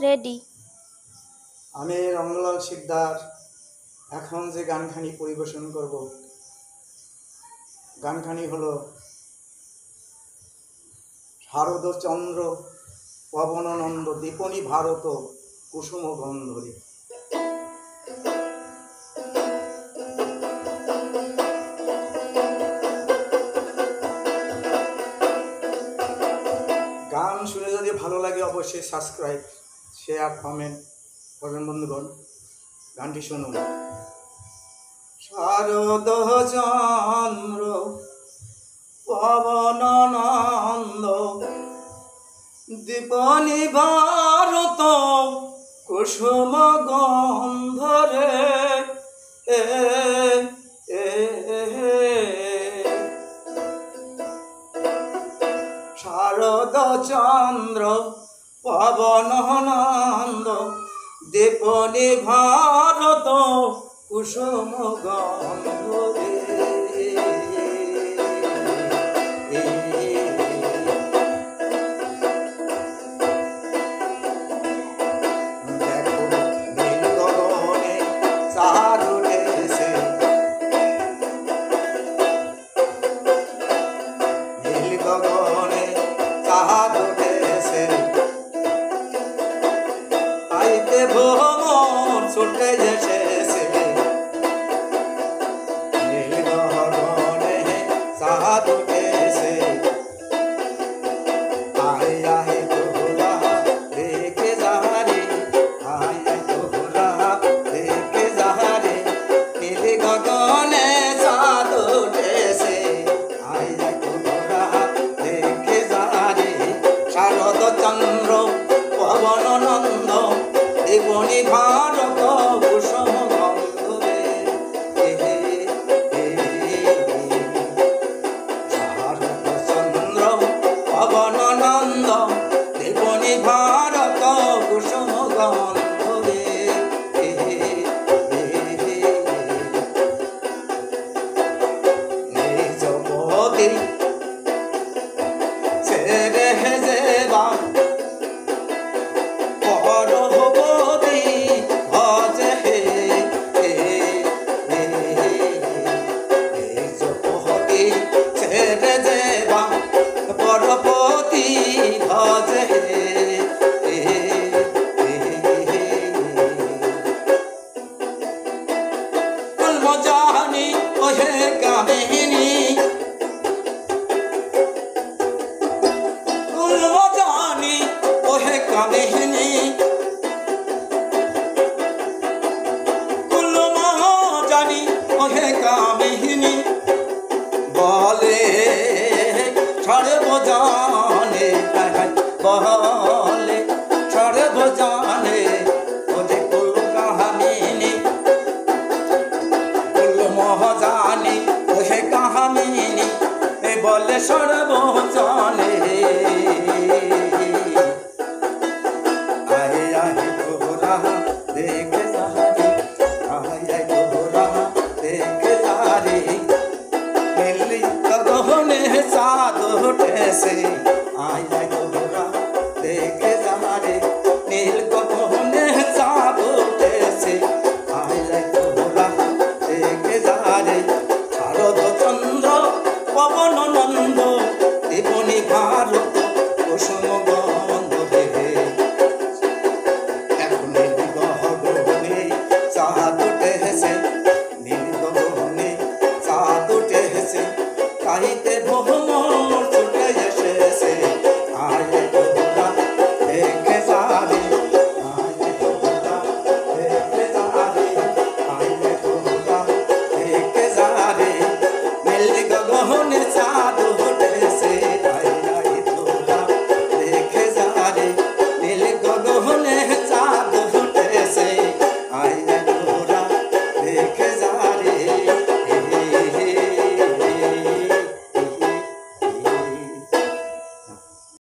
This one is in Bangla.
রেডি। আমি রঙ্গলাল শিকদার এখন যে গানখানি পরিবেশন করব, গানখানি হলো শারদচন্দ্র পবনানন্দ দীপনি ভারত কুসুম গন্ধরে। গান শুনে যদি ভালো লাগে অবশ্যই সাবস্ক্রাইব, শেয়ার, কমেন্ট করবেন বন্ধুগণ। গানটি শুনুন। শারদচন্দ্র পবনানন্দ দীপনি ভারত কুসুম গন্ধরে, শারদচন্দ্র পবনানন্দ দীপনি ভারত কুসুম গন্ধরে। ভ্রমণ ছুটে এসেছে নীল গগনে চাঁদ উঠেছে, আয় আয় তোরা দেখে যারে, আয় আয় তোরা দেখে যারে, নীল গগনে চাঁদ উঠেছে, আয় আয় তোরা দেখে যারে। শারদচন্দ্র পবনানন্দ দীপনি ভারত কুসুম গন্ধরে, শারদচন্দ্র পবনানন্দ দীপনি ভারত কুসুম গন্ধরে। জগতে ছেড়ে যেবা জানি ওহে কাহিনী, জানি ওহে কাহিনী, জানি ওহে কাহিনী বলে সর্বজানে, বলে সর্বজানে ওদের কুল কাহিনী, জানি ওহে কাহিনী বলে সর্বজনে। আয় আয় তোরা দেখে যারে, আয় আয় তোরা দেখে যারে, নীল গগনে চাঁদ উঠেছে।